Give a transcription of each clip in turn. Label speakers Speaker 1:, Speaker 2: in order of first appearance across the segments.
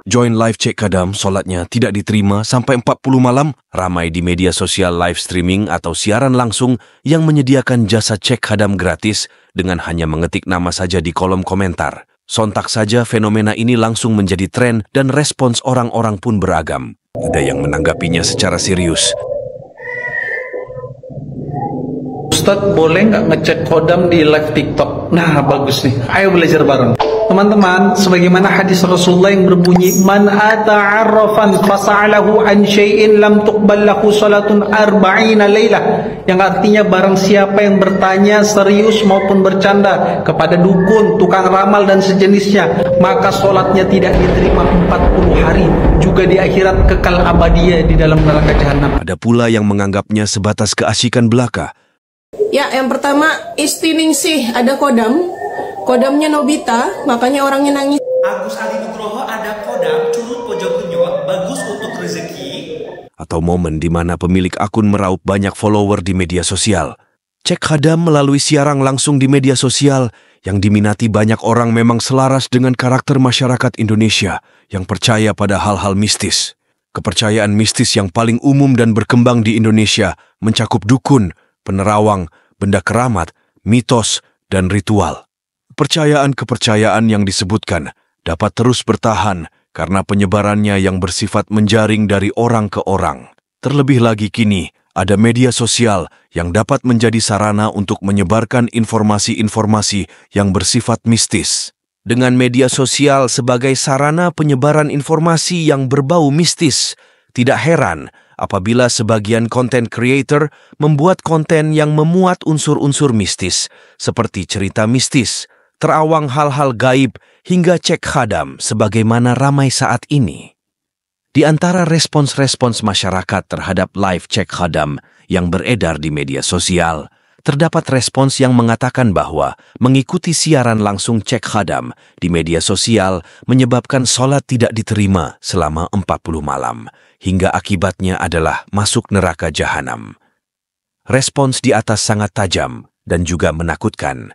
Speaker 1: Join live Cek Khadam, solatnya tidak diterima sampai 40 malam. Ramai di media sosial live streaming atau siaran langsung yang menyediakan jasa Cek Khadam gratis dengan hanya mengetik nama saja di kolom komentar. Sontak saja fenomena ini langsung menjadi tren dan respons orang-orang pun beragam. Ada yang menanggapinya secara serius.
Speaker 2: Ustadz, boleh nggak ngecek kodam di live TikTok? Nah, bagus nih. Ayo belajar bareng. Teman-teman, sebagaimana hadis Rasulullah yang berbunyi, Man ata'arrafan fasa'alahu an syai'in lam tuqbal lahu salatun arba'ina laylah. Yang artinya barang siapa yang bertanya serius maupun bercanda kepada dukun, tukang ramal dan sejenisnya, maka solatnya tidak diterima 40 hari. Juga di akhirat kekal abadiya di dalam neraka jahanam.
Speaker 1: Ada pula yang menganggapnya sebatas keasikan belaka.
Speaker 3: Ya, yang pertama Istiningsih ada kodam. Kodamnya Nobita, makanya orangnya nangis.
Speaker 4: Agus Adi Nugroho ada kodam Curut Pojok Genyot, bagus untuk rezeki.
Speaker 1: Atau momen di mana pemilik akun meraup banyak follower di media sosial. Cek Khadam melalui siaran langsung di media sosial yang diminati banyak orang memang selaras dengan karakter masyarakat Indonesia yang percaya pada hal-hal mistis. Kepercayaan mistis yang paling umum dan berkembang di Indonesia mencakup dukun, penerawang, benda keramat, mitos, dan ritual. Kepercayaan-kepercayaan yang disebutkan dapat terus bertahan karena penyebarannya yang bersifat menjaring dari orang ke orang. Terlebih lagi kini, ada media sosial yang dapat menjadi sarana untuk menyebarkan informasi-informasi yang bersifat mistis. Dengan media sosial sebagai sarana penyebaran informasi yang berbau mistis, tidak heran apabila sebagian content creator membuat konten yang memuat unsur-unsur mistis, seperti cerita mistis, terawang hal-hal gaib, hingga Cek Khadam sebagaimana ramai saat ini. Di antara respons-respons masyarakat terhadap live Cek Khadam yang beredar di media sosial, terdapat respons yang mengatakan bahwa mengikuti siaran langsung Cek Khadam di media sosial menyebabkan sholat tidak diterima selama 40 malam, hingga akibatnya adalah masuk neraka jahanam. Respons di atas sangat tajam dan juga menakutkan.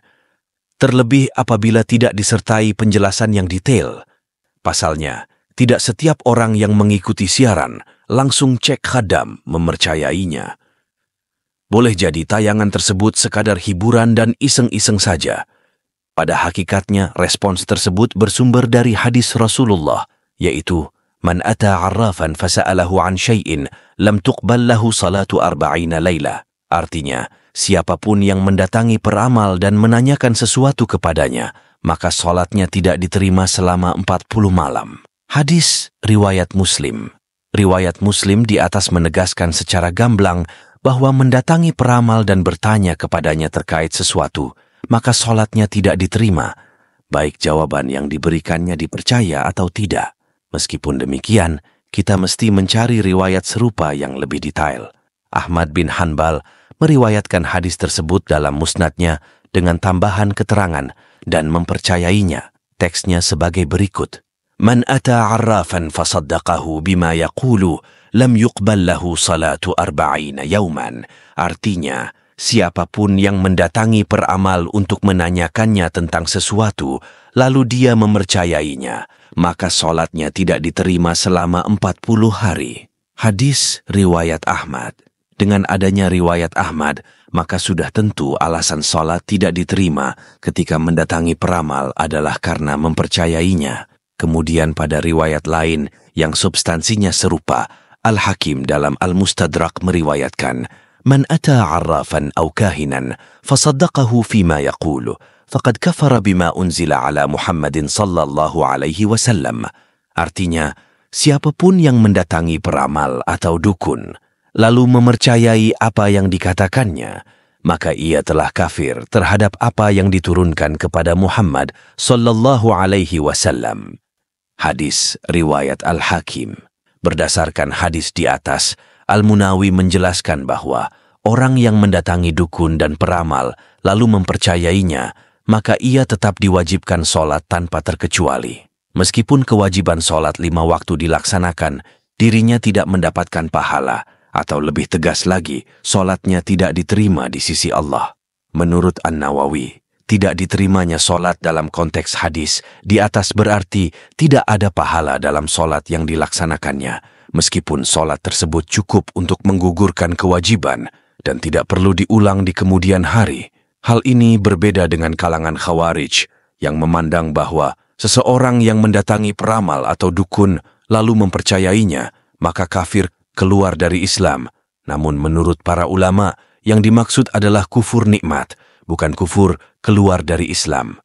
Speaker 1: Terlebih apabila tidak disertai penjelasan yang detail. Pasalnya, tidak setiap orang yang mengikuti siaran langsung Cek Khadam mempercayainya. Boleh jadi tayangan tersebut sekadar hiburan dan iseng-iseng saja. Pada hakikatnya, respons tersebut bersumber dari hadis Rasulullah, yaitu, Man ata arrafan fasa'alahu an syai'in lam tuqbal lahu salatu arba'ina layla. Artinya, siapapun yang mendatangi peramal dan menanyakan sesuatu kepadanya, maka sholatnya tidak diterima selama 40 malam. Hadis riwayat Muslim. Riwayat Muslim di atas menegaskan secara gamblang bahwa mendatangi peramal dan bertanya kepadanya terkait sesuatu, maka sholatnya tidak diterima, baik jawaban yang diberikannya dipercaya atau tidak. Meskipun demikian, kita mesti mencari riwayat serupa yang lebih detail. Ahmad bin Hanbal meriwayatkan hadis tersebut dalam musnadnya dengan tambahan keterangan dan mempercayainya. Teksnya sebagai berikut. Man ata arrafan fasaddaqahu bima yaqulu lam yuqbal lahu salatu arba'ina yauman. Artinya, siapapun yang mendatangi peramal untuk menanyakannya tentang sesuatu, lalu dia mempercayainya, maka sholatnya tidak diterima selama 40 hari. Hadis riwayat Ahmad. Dengan adanya riwayat Ahmad, maka sudah tentu alasan sholat tidak diterima ketika mendatangi peramal adalah karena mempercayainya. Kemudian pada riwayat lain yang substansinya serupa, Al-Hakim dalam Al-Mustadrak meriwayatkan, Man ata arrafan aw kahinan fasaddaqahu fima yaqulu faqad kafara bima unzila ala Muhammadin sallallahu alaihi wasallam. Artinya, siapapun yang mendatangi peramal atau dukun lalu mempercayai apa yang dikatakannya, maka ia telah kafir terhadap apa yang diturunkan kepada Muhammad sallallahu alaihi wasallam. Hadis riwayat Al-Hakim. Berdasarkan hadis di atas, Al-Munawi menjelaskan bahwa orang yang mendatangi dukun dan peramal lalu mempercayainya, maka ia tetap diwajibkan sholat tanpa terkecuali. Meskipun kewajiban sholat 5 waktu dilaksanakan, dirinya tidak mendapatkan pahala, atau lebih tegas lagi, sholatnya tidak diterima di sisi Allah. Menurut An-Nawawi, tidak diterimanya solat dalam konteks hadis di atas berarti tidak ada pahala dalam solat yang dilaksanakannya, meskipun solat tersebut cukup untuk menggugurkan kewajiban dan tidak perlu diulang di kemudian hari. Hal ini berbeda dengan kalangan Khawarij yang memandang bahwa seseorang yang mendatangi peramal atau dukun lalu mempercayainya, maka kafir keluar dari Islam. Namun menurut para ulama, yang dimaksud adalah kufur nikmat, bukan kufur keluar dari Islam.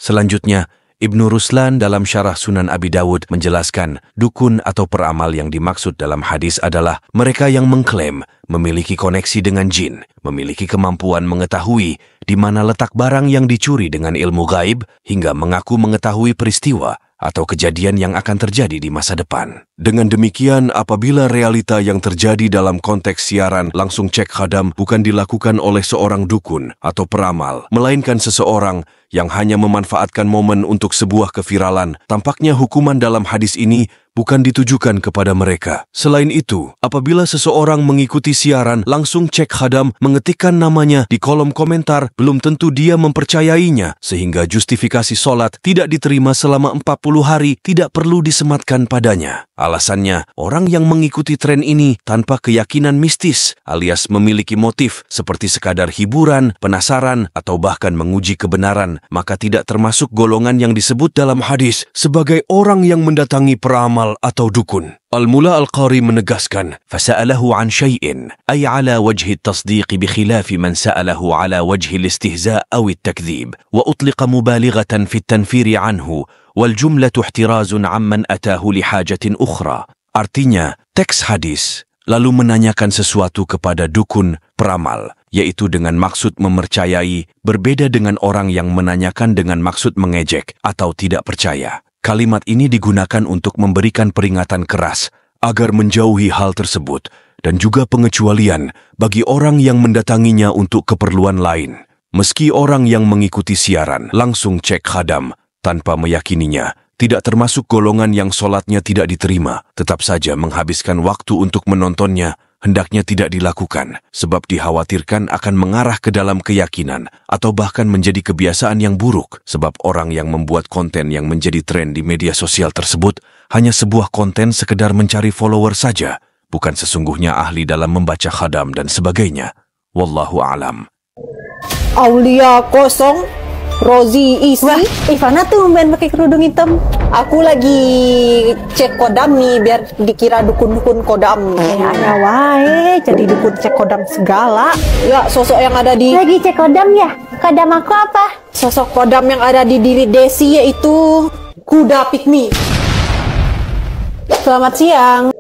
Speaker 1: Selanjutnya, Ibnu Ruslan dalam Syarah Sunan Abi Dawud menjelaskan, dukun atau peramal yang dimaksud dalam hadis adalah mereka yang mengklaim memiliki koneksi dengan jin, memiliki kemampuan mengetahui di mana letak barang yang dicuri dengan ilmu gaib, hingga mengaku mengetahui peristiwa atau kejadian yang akan terjadi di masa depan. Dengan demikian, apabila realita yang terjadi dalam konteks siaran langsung cek khadam bukan dilakukan oleh seorang dukun atau peramal, melainkan seseorang yang hanya memanfaatkan momen untuk sebuah keviralan, tampaknya hukuman dalam hadis ini bukan ditujukan kepada mereka. Selain itu, apabila seseorang mengikuti siaran langsung cek khadam, mengetikkan namanya di kolom komentar, belum tentu dia mempercayainya, sehingga justifikasi solat tidak diterima selama 40 hari tidak perlu disematkan padanya. Alasannya, orang yang mengikuti tren ini tanpa keyakinan mistis alias memiliki motif seperti sekadar hiburan, penasaran, atau bahkan menguji kebenaran, maka tidak termasuk golongan yang disebut dalam hadis sebagai orang yang mendatangi peramal atau dukun. Al-Mula Al-Qari menegaskan, "Fasa'alahu an syai'in, ay ala wajhi at-tasdiq bikhilafi man sa'alahu ala wajhi al-istihza' aw at-takdzib, wa utliqa mubalighatan fi at-tanfiri anhu, wal jumlatu ihtirazun amman atahu li hajatin ukhra." Artinya, teks hadis lalu menanyakan sesuatu kepada dukun, peramal, yaitu dengan maksud mempercayai, berbeda dengan orang yang menanyakan dengan maksud mengejek atau tidak percaya. Kalimat ini digunakan untuk memberikan peringatan keras agar menjauhi hal tersebut dan juga pengecualian bagi orang yang mendatanginya untuk keperluan lain. Meski orang yang mengikuti siaran langsung cek khadam tanpa meyakininya, tidak termasuk golongan yang solatnya tidak diterima, tetap saja menghabiskan waktu untuk menontonnya hendaknya tidak dilakukan, sebab dikhawatirkan akan mengarah ke dalam keyakinan atau bahkan menjadi kebiasaan yang buruk, sebab orang yang membuat konten yang menjadi tren di media sosial tersebut hanya sebuah konten sekedar mencari follower saja, bukan sesungguhnya ahli dalam membaca khadam dan sebagainya. Wallahu a'lam.
Speaker 5: Aulia kosong, Rozi isi.
Speaker 6: Wah, Ivana tuh main pakai kerudung hitam.
Speaker 5: Aku lagi cek kodam nih biar dikira dukun-dukun kodam.
Speaker 6: Ada wae, jadi dukun cek kodam segala.
Speaker 5: Ya, sosok yang ada di...
Speaker 6: Lagi cek kodam ya? Kodam aku apa?
Speaker 5: Sosok kodam yang ada di diri Desi yaitu kuda pikmi. Selamat siang.